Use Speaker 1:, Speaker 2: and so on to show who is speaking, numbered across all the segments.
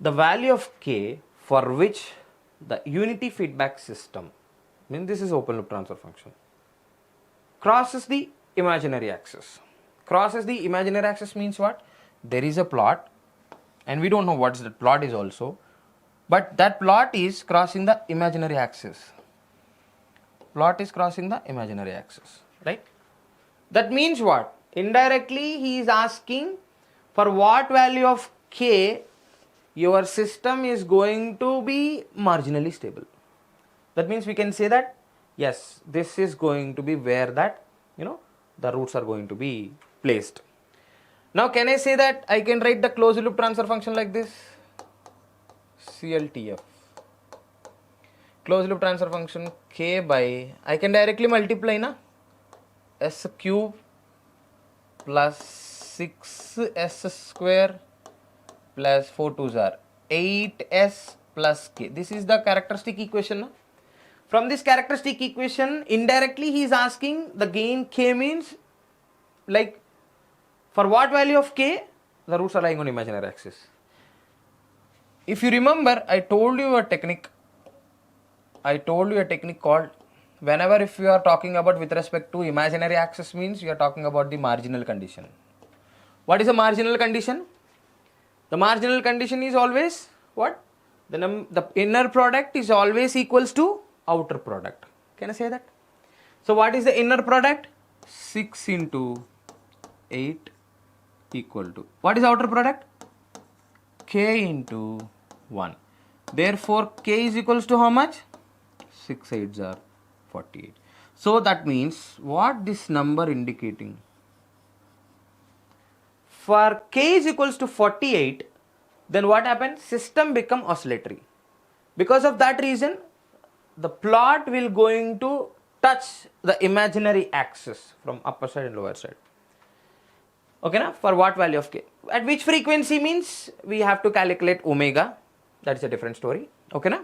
Speaker 1: the value of k for which the unity feedback system, this is open loop transfer function, crosses the imaginary axis. Crosses the imaginary axis means what? There is a plot and we don't know what that plot is also, but that plot is crossing the imaginary axis. Plot is crossing the imaginary axis, right? That means what? Indirectly he is asking for what value of k your system is going to be marginally stable. That means we can say that yes, this is going to be where that the roots are going to be placed. Now can I say that I can write the closed loop transfer function like this? CLTF. Closed loop transfer function k by, I can directly multiply na, s cube plus 6s square plus 4 2s are 8s plus k. This is the characteristic equation. No? From this characteristic equation, indirectly he is asking the gain k means like for what value of k the roots are lying on imaginary axis. If you remember, I told you a technique called, whenever if you are talking about with respect to imaginary axis means you are talking about the marginal condition. What is a marginal condition? The marginal condition is always what? The inner product is always equals to outer product. Can I say that? So what is the inner product? 6 into 8 equal to, what is outer product? K into 1. Therefore k is equals to how much? 6 8s are 48. So that means what this number indicating? For k is equals to 48, then what happens? System become oscillatory. Because of that reason, the plot will going to touch the imaginary axis from upper side and lower side. Okay, na? For what value of k? At which frequency means we have to calculate omega. That is a different story. Okay, na?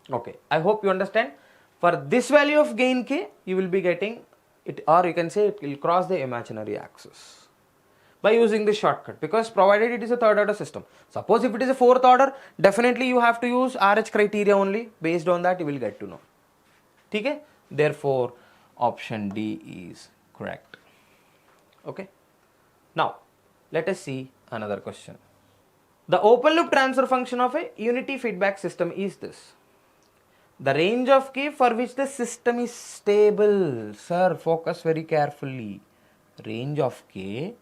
Speaker 1: Okay. I hope you understand. For this value of gain k, you will be getting it, or you can say it will cross the imaginary axis by using this shortcut, because provided it is a third order system. Suppose if it is a fourth order, definitely you have to use RH criteria only. Based on that you will get to know. Okay? Therefore option D is correct. Okay. Now let us see another question. The open loop transfer function of a unity feedback system is this: the range of k for which the system is stable. Sir, focus very carefully. Range of k,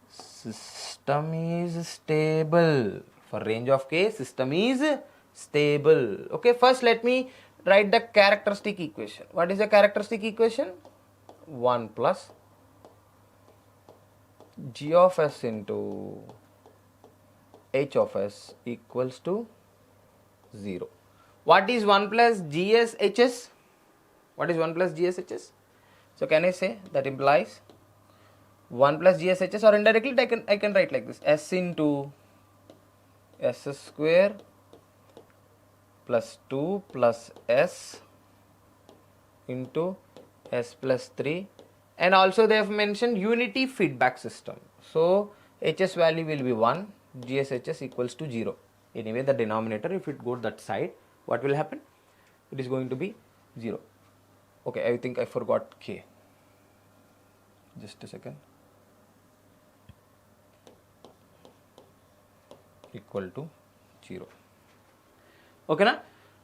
Speaker 1: system is stable. For range of k, system is stable. Okay, first let me write the characteristic equation. What is the characteristic equation? 1 plus g of s into h of s equals to 0. What is 1 plus gs hs? What is 1 plus gs hs? So can I say that implies 1 plus gs hs, or indirectly I can write like this: s into s square plus 2 plus s into s plus 3, and also they have mentioned unity feedback system. So hs value will be 1, gs hs equals to 0. Anyway, the denominator, if it goes that side, what will happen? It is going to be 0. Okay, I think I forgot k. Just a second. Equal to 0. Okay, na?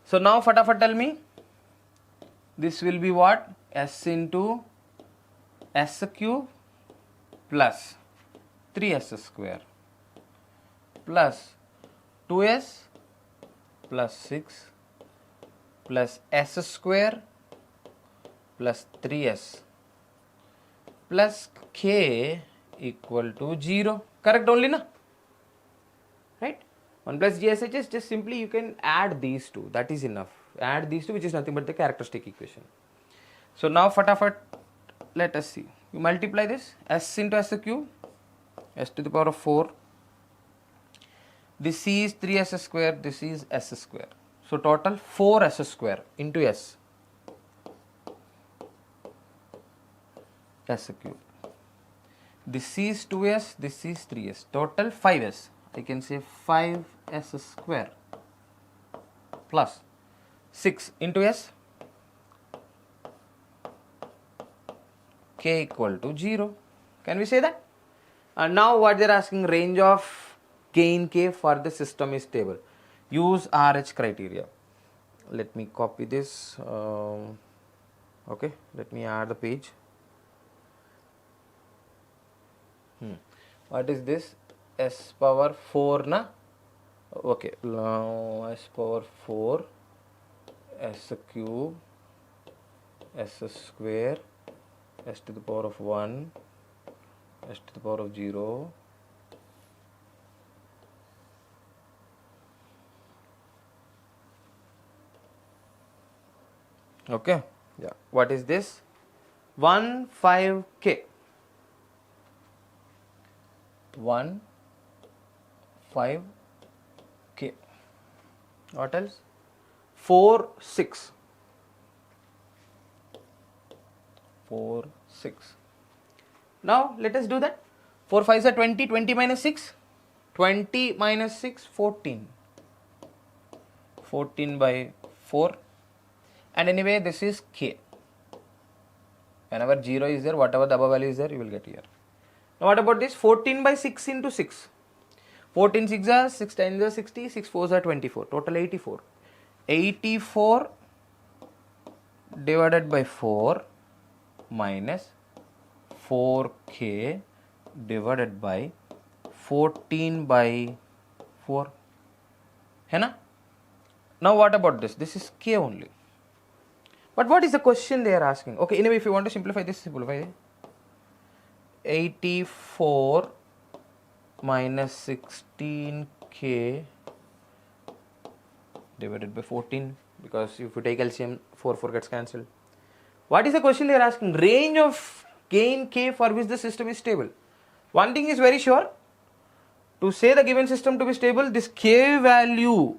Speaker 1: So now fatafat tell me, this will be what? S into s cube plus 3s square plus 2s plus 6 plus s square plus 3s plus k equal to 0. Correct only, na? Right? 1 plus GSHS, just simply you can add these two. That is enough. Add these two, which is nothing but the characteristic equation. So now fatafat, let us see. You multiply this, s into s cube, s to the power of 4. This is 3s square, this is s square. So total 4s square into s cube. This is 2s, this is 3s. Total 5s. I can say 5s s square plus 6 into s, k equal to 0. Can we say that? And now what they are asking, range of gain k for the system is stable. Use RH criteria. Let me copy this. Okay, let me add the page. What is this? S power 4 na? Okay, now s power 4, s cube, s square, s to the power of 1, s to the power of 0, okay, yeah. What is this? 15k. 15k. What else? 4 6. 4 6. Now let us do that. 4 5s are 20. 20 minus 6. 20 minus 6, 14. 14 by 4. And anyway, this is k. Whenever 0 is there, whatever the above value is there, you will get here. Now what about this? 14 by 6 into 6. 14 6 are 6 times are 60, 6 4s are 24. Total 84. 84 divided by 4 minus 4k divided by 14 by 4. है ना? Now what about this? This is k only. But what is the question they are asking? Okay, anyway, if you want to simplify this, simplify. 84 minus 16k divided by 14, because if you take LCM, 4 gets cancelled. What is the question they are asking? Range of gain k for which the system is stable. One thing is very sure, to say the given system to be stable, this k value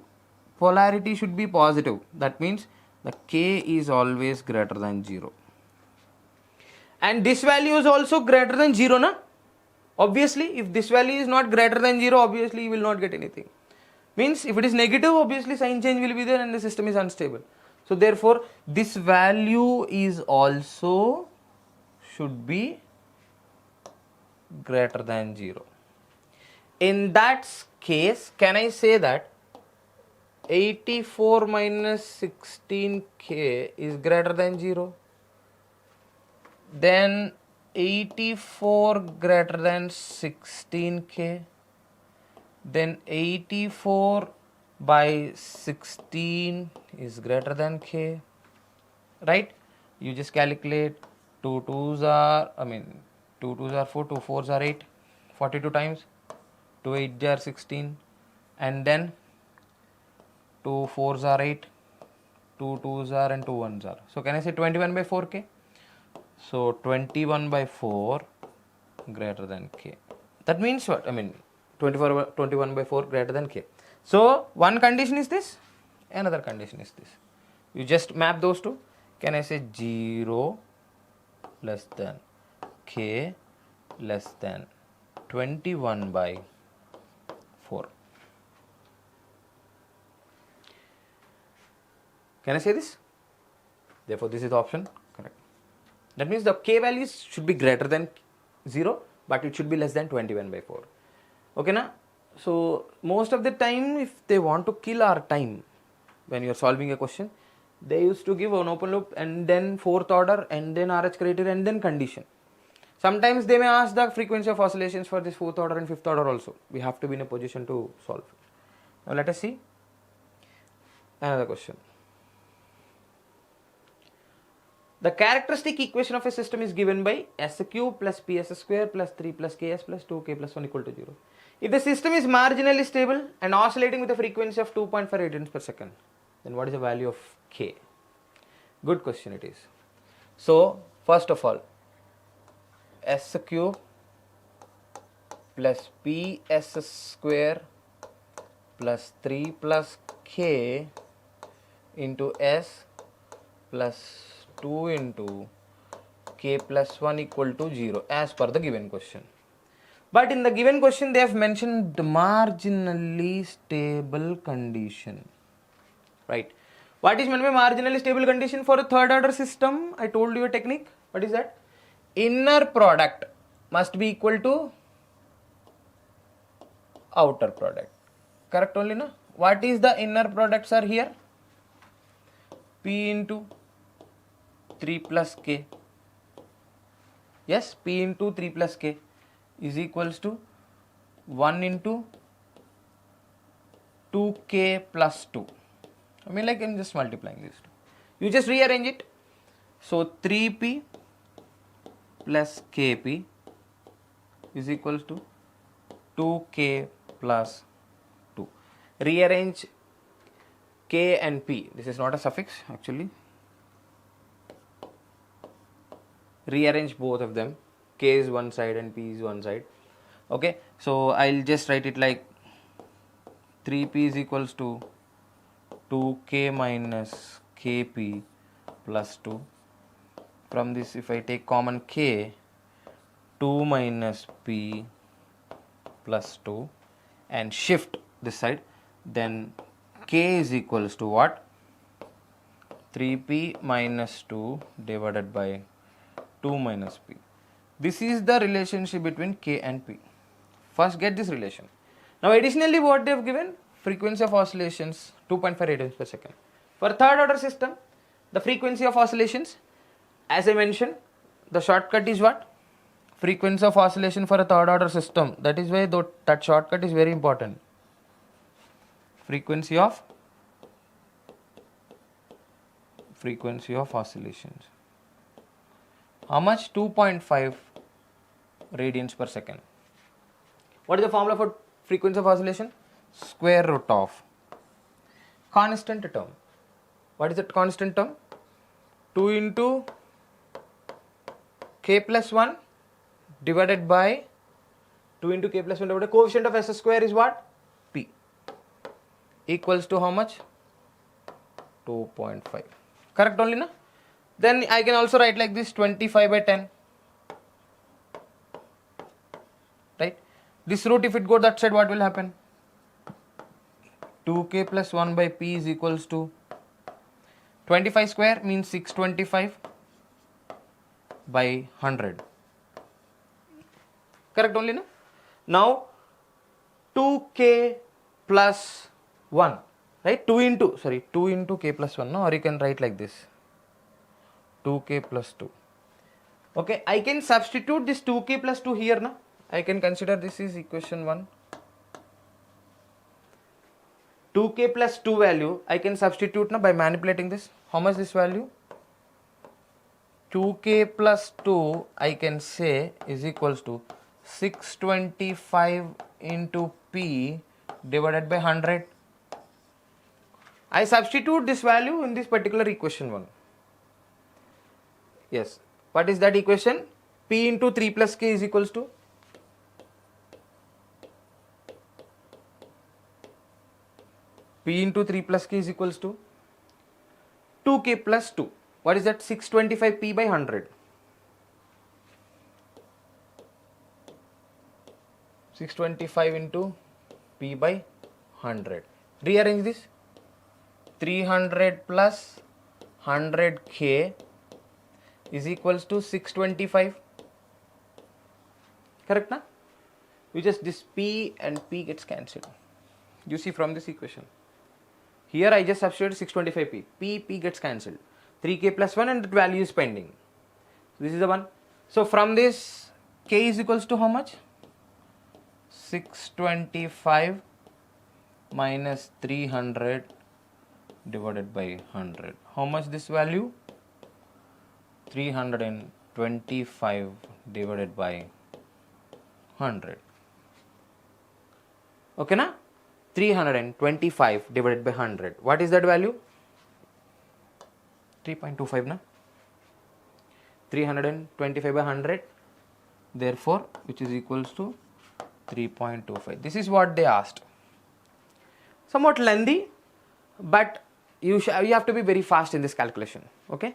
Speaker 1: polarity should be positive. That means the k is always greater than 0. And this value is also greater than 0, na? Obviously, if this value is not greater than 0, obviously you will not get anything. Means if it is negative, obviously sign change will be there and the system is unstable. So therefore, this value is also should be greater than 0. In that case, can I say that 84 minus 16k is greater than 0? Then 84 greater than 16k, then 84 by 16 is greater than k, right? You just calculate 2 2s are 4, 2 4s are 8, 42 times, 2 8s are 16, and then 2 4s are 8, 2 2s are and 2 1s are. So can I say 21 by 4k? So 21 by 4 greater than k. That means what? 21 by 4 greater than k. So one condition is this, another condition is this. You just map those two. Can I say 0 less than k less than 21 by 4? Can I say this? Therefore, this is the option. Correct. That means the k values should be greater than 0, but it should be less than 21 by 4. Okay, na? So, most of the time, if they want to kill our time when you are solving a question, they used to give an open loop and then fourth order and then RH criteria and then condition. Sometimes they may ask the frequency of oscillations for this fourth order and fifth order also. We have to be in a position to solve it. Now, let us see another question. The characteristic equation of a system is given by s cube plus ps square plus 3 plus ks plus 2k plus 1 equal to 0. If the system is marginally stable and oscillating with a frequency of 2.5 radians per second, then what is the value of k? Good question it is. So, first of all, s cube plus ps square plus 3 plus k into s plus 2 into k plus 1 equal to 0 as per the given question. But in the given question, they have mentioned the marginally stable condition. Right. What is meant by marginally stable condition for a third order system? I told you a technique. What is that? Inner product must be equal to outer product. Correct only, no? What is the inner products are here? P into 3 plus K. Yes, P into 3 plus K is equals to 1 into 2K plus 2. I mean, like I'm just multiplying this. You just rearrange it. So 3P plus Kp is equals to 2K plus 2. Rearrange K and P. This is not a suffix actually. Rearrange both of them. K is one side and P is one side. Okay. So I'll just write it like 3P is equals to 2K minus Kp plus 2. From this, if I take common K, 2 minus P plus 2 and shift this side, then K is equals to what? 3P minus 2 divided by 2 minus P. This is the relationship between K and P. First get this relation. Now additionally what they have given? Frequency of oscillations 2.5 radians per second. For third order system, the frequency of oscillations, as I mentioned, the shortcut is what? Frequency of oscillation for a third order system. That is why that shortcut is very important. Frequency of oscillations. How much? 2.5 radians per second. What is the formula for frequency of oscillation? Square root of constant term. What is that constant term? 2 into K plus 1 divided by 2 into K plus 1 divided by coefficient of S square is what? P. Equals to how much? 2.5. Correct only, na? Then I can also write like this, 25 by 10. Right? This root, if it go that side, what will happen? 2K plus 1 by P is equals to 25 square means 625 by 100. Correct only, na? Now 2K plus 1, right? 2 into K plus 1, no? Or you can write like this, 2K plus 2. Okay, I can substitute this 2K plus 2 here, na? I can consider this is equation 1. 2K plus 2 value I can substitute now by manipulating this. How much this value? 2K plus 2 I can say is equals to 625 into P divided by 100. I substitute this value in this particular equation 1. Yes. What is that equation? P into 3 plus K is equals to P into 3 plus K is equals to 2K plus 2. What is that? 625 P by 100. 625 into P by 100. Rearrange this. 300 plus 100K is equals to 625. Correct, na? You just, this P and P gets cancelled. You see from this equation. Here I just substituted 625P. P gets cancelled. 3K plus 1 and that value is pending. This is the one. So from this, K is equals to how much? 625 minus 300 divided by 100. How much this value? 325 divided by 100. Okay, na? 325 divided by 100. What is that value? 3.25, na? 325 by 100. Therefore, which is equals to 3.25. This is what they asked. Somewhat lengthy, but you have to be very fast in this calculation. Okay.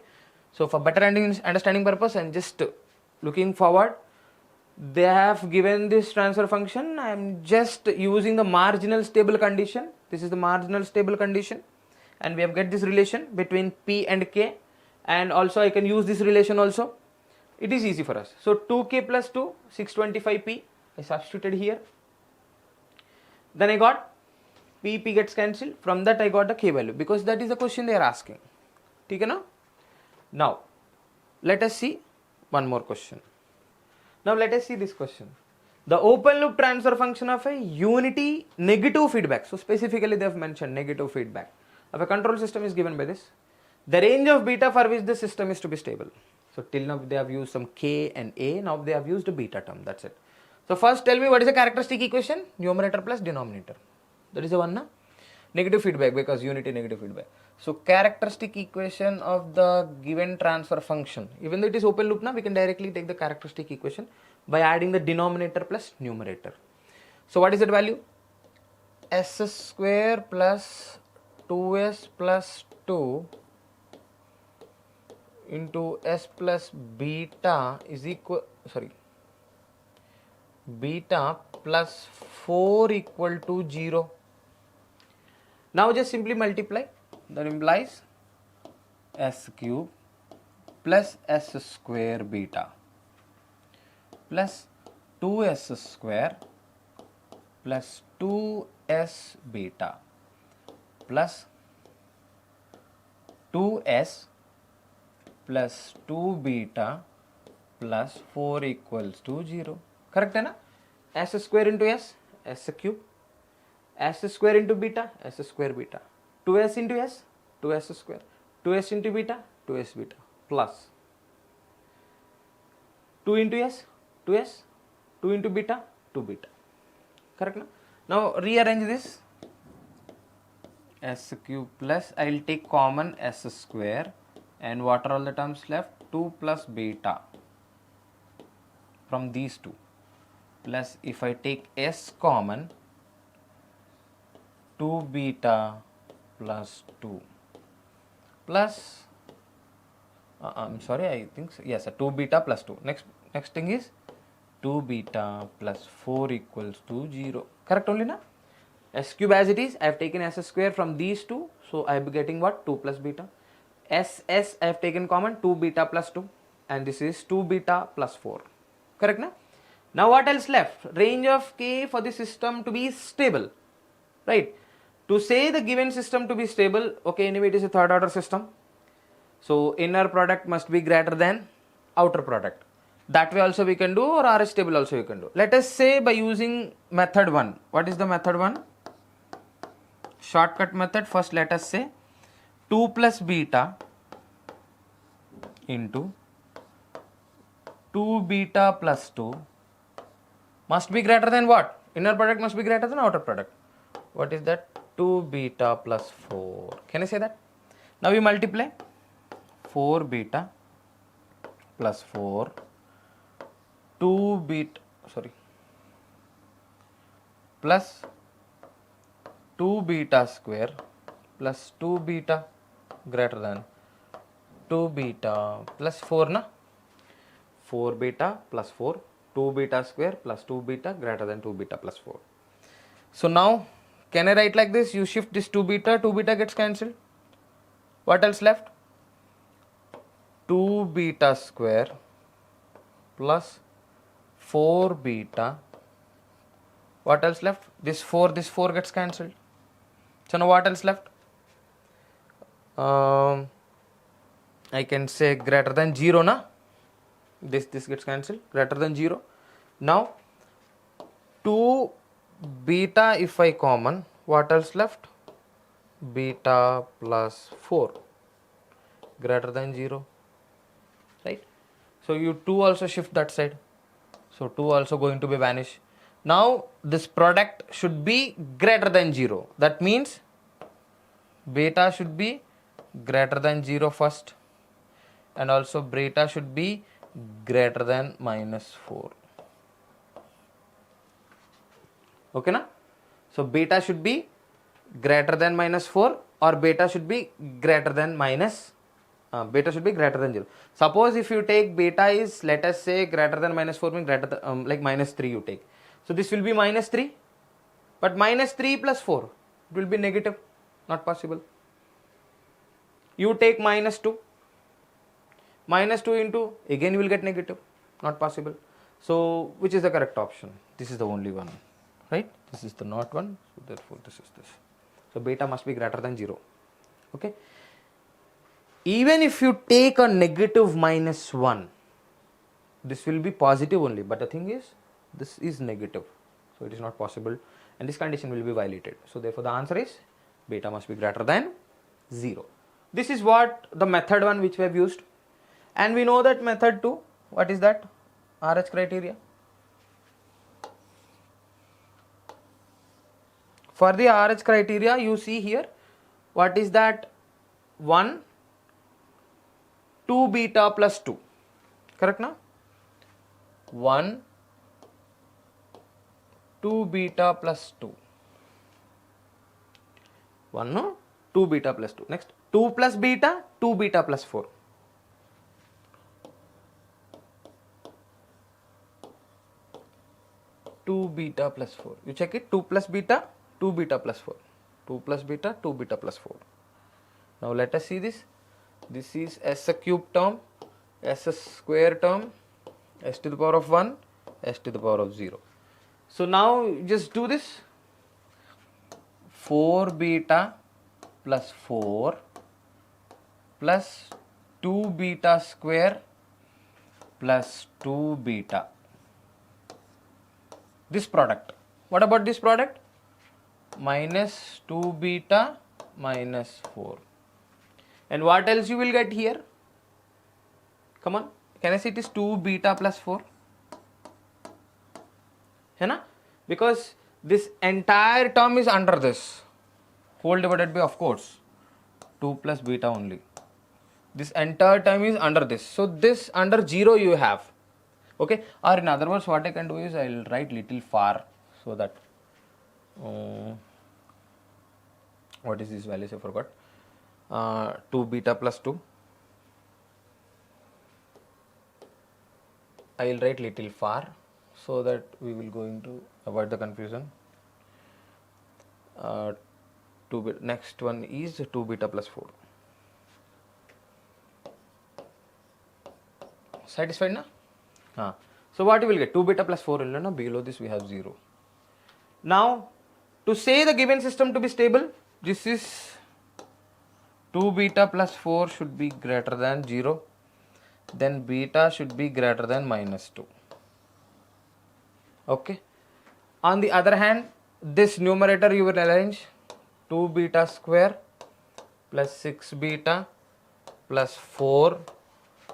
Speaker 1: So for better understanding purpose and just looking forward, they have given this transfer function. I am just using the marginal stable condition. This is the marginal stable condition, and we have get this relation between P and K, and also I can use this relation also. It is easy for us. So 2K plus 2, 625P, I substituted here. Then I got P gets cancelled. From that I got the K value, because that is the question they are asking. Okay, na? Now let us see one more question. Now let us see this question. The open loop transfer function of a unity negative feedback. So specifically they have mentioned negative feedback of a control system is given by this. The range of beta for which the system is to be stable. So till now they have used some K and A. Now they have used a beta term. That's it. So first tell me what is the characteristic equation? Numerator plus denominator. That is the one, na? Negative feedback, because unity negative feedback. So characteristic equation of the given transfer function, even though it is open loop now, we can directly take the characteristic equation by adding the denominator plus numerator. So what is that value? S square plus 2s plus 2 into s plus beta is equal, beta plus 4 equal to 0. Now just simply multiply. That implies s cube plus s square beta plus 2s square plus 2s beta plus 2s plus 2 beta plus 4 equals to 0. Correct, hai na? S square into s, s cube, s square into beta, s square beta, 2s into s, 2s square, 2s into beta, 2s beta, plus 2 into s, 2s, 2 into beta, 2 beta. Correct, na? Now rearrange this. S cube plus, I will take common s square, and what are all the terms left? 2 plus beta from these two, plus if I take s common, 2 beta plus 2 plus I'm sorry, I think so. Yes, 2 beta plus 2. Next thing is 2 beta plus 4 equals to 0. Correct only, na? S cube as it is, I have taken s square from these two, so I am getting what? 2 plus beta. I have taken common, 2 beta plus 2, and this is 2 beta plus 4. Correct, na? Now what else left? Range of K for the system to be stable, right? To say the given system to be stable, okay, anyway it is a third order system, so inner product must be greater than outer product. That way also we can do, or RS table also we can do. Let us say by using method 1. What is the method 1? Shortcut method. First let us say 2 plus beta into 2 beta plus 2 must be greater than what? Inner product must be greater than outer product. What is that? 2 beta plus 4. Can I say that? Now we multiply 4 beta plus 4, 2 beta, plus 2 beta square plus 2 beta greater than 2 beta plus 4, na? 4 beta plus 4, 2 beta square plus 2 beta greater than 2 beta plus 4. So now can I write like this? You shift this 2 beta gets cancelled. What else left? 2 beta square plus 4 beta. What else left? This 4 gets cancelled. So now what else left? I can say greater than 0, na? This gets cancelled, greater than 0. Now 2 beta if I common, what else left? Beta plus 4 greater than 0, right? So you 2 also shift that side, so 2 also going to be vanish. Now this product should be greater than 0. That means beta should be greater than 0 first, and also beta should be greater than minus 4. Okay, na? So beta should be greater than minus 4, or beta should be greater than minus beta should be greater than 0. Suppose if you take beta is, let us say, greater than minus 4 means greater than, like minus 3 you take. So this will be minus 3, but minus 3 plus 4, it will be negative, not possible. You take minus 2, minus 2 into, again you will get negative, not possible. So which is the correct option? This is the only one, right? This is the not one, so therefore this is this. So beta must be greater than 0. Okay. Even if you take a negative minus 1, this will be positive only, but the thing is, this is negative, so it is not possible, and this condition will be violated. So therefore the answer is beta must be greater than 0. This is what the method 1 which we have used, and we know that method 2, what is that? RH criteria. For the RH criteria, you see here, what is that? 1, 2 beta plus 2, correct now? 1, 2 beta plus 2. 1, no? 2 beta plus 2. Next, 2 plus beta, 2 beta plus 4. 2 beta plus 4. You check it, 2 plus beta, 2 beta plus 4. 2 plus beta, 2 beta plus 4. Now let us see this. This is s a cube term, s a square term, s to the power of 1, s to the power of 0. So now just do this. 4 beta plus 4 plus 2 beta square plus 2 beta. This product. What about this product? Minus 2 beta minus 4. And what else you will get here? Come on. Can I say it is 2 beta plus 4? Hai na? Because this entire term is under this. Whole divided by, of course, 2 plus beta only. This entire term is under this. So this under 0 you have. Okay, or in other words, what I can do is I will write little far, so that what is this values I forgot. 2 beta plus 2. I will write little far, so that we will going to avoid the confusion. Next one is 2 beta plus 4. Satisfied na? So what you will get? 2 beta plus 4 will na, below this we have 0. Now to say the given system to be stable, this is 2 beta plus 4 should be greater than 0, then beta should be greater than minus 2. Okay. On the other hand, this numerator you will arrange 2 beta square plus 6 beta plus 4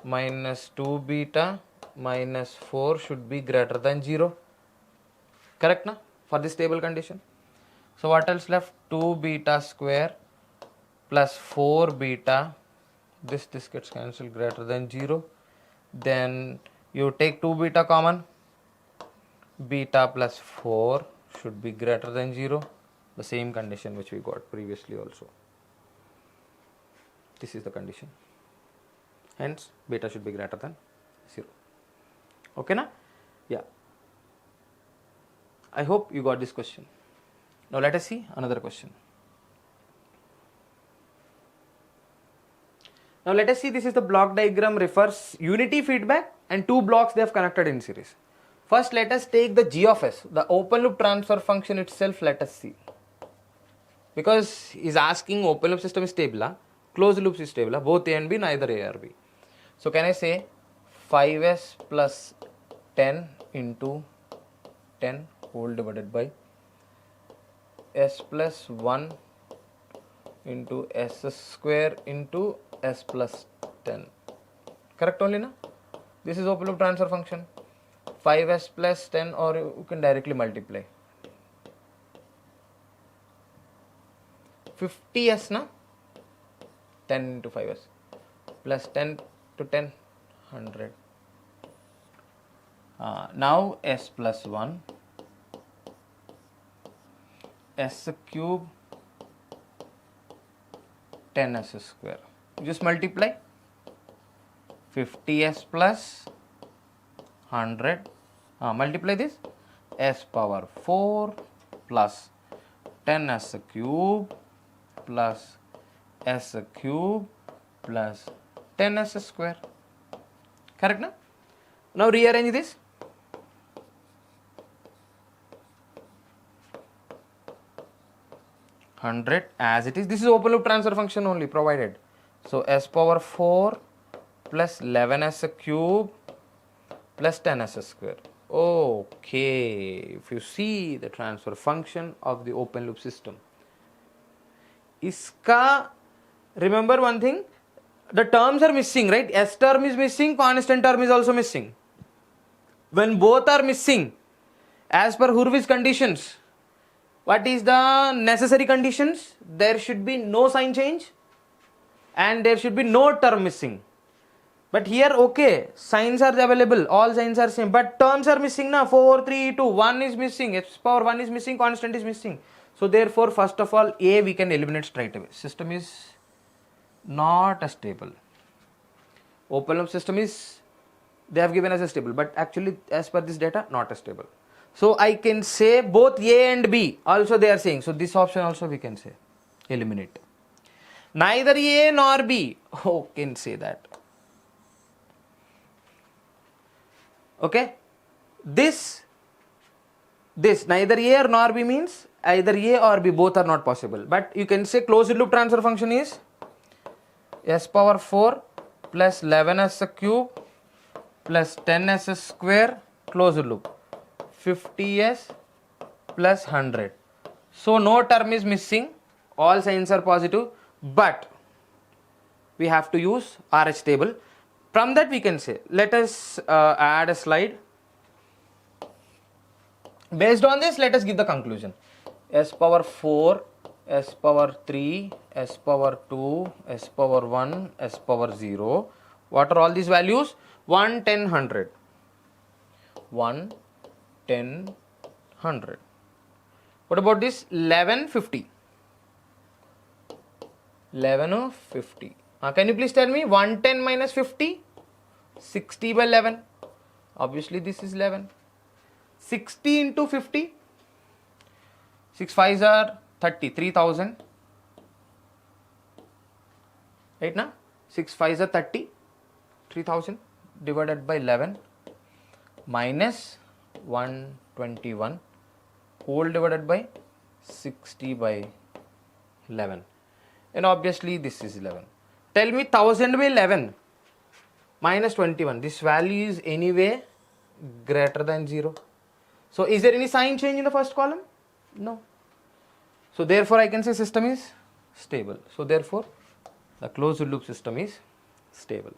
Speaker 1: minus 2 beta minus 4 should be greater than 0. Correct na? For this stable condition. So what else left? 2 beta square plus 4 beta. This gets cancelled, greater than 0. Then you take 2 beta common. Beta plus 4 should be greater than 0. The same condition which we got previously also. This is the condition. Hence beta should be greater than 0. Okay na? Yeah. I hope you got this question. Now let us see another question. Now let us see, this is the block diagram refers unity feedback and 2 blocks they have connected in series. First let us take the g of s, the open loop transfer function itself, let us see. Because he is asking open loop system is stable, closed loop is stable, both A and B, neither A or B. So can I say 5s plus 10 into 10 whole divided by s plus 1 into s square into s plus 10. Correct only na? This is open loop transfer function. 5s plus 10, or you can directly multiply. 50s na? 10 into 5s plus 10 to 10, 100. Now s plus 1, s cube, 10s square. Just multiply 50s plus 100, multiply this, s power 4 plus 10s cube plus s cube plus 10s square. Correct na? Now rearrange this. Hundred as it is. This is open loop transfer function only provided. So s power 4 plus 11s cube plus 10s square. Okay, if you see the transfer function of the open loop system, iska, remember one thing, the terms are missing, right? S term is missing, constant term is also missing. When both are missing, as per Hurwitz conditions, what is the necessary conditions? There should be no sign change and there should be no term missing. But here, okay, signs are available, all signs are same, but terms are missing now. 4, 3, 2, 1 is missing, s power 1 is missing, constant is missing. So therefore, first of all, A we can eliminate straight away. System is not stable. Open loop system is, they have given us a stable, but actually as per this data, not stable. So I can say both A and B also they are saying. So this option also we can say eliminate. Neither A nor B. Oh, can say that. Okay. This neither A or nor B means either A or B, both are not possible. But you can say closed loop transfer function is s power 4 plus 11s cube plus 10s square closed loop. 50s plus 100. So no term is missing, all signs are positive, but we have to use RH table. From that we can say, let us add a slide. Based on this, let us give the conclusion. S power 4, S power 3, S power 2, S power 1, S power 0. What are all these values? 1, 10, 100. 1, 10, 100. What about this? 11, 50. 11, 50. Can you please tell me 110 minus 50? 60 by 11. Obviously this is 11. 60 into 50. 6 5s are 30. 3000. Right now? 6 5s are 30. 3000 divided by 11 minus 121 whole divided by 60 by 11, and obviously this is 11. Tell me 1000 by 11 minus 21, this value is anyway greater than 0. So is there any sign change in the first column? No. So therefore I can say system is stable. So therefore the closed loop system is stable.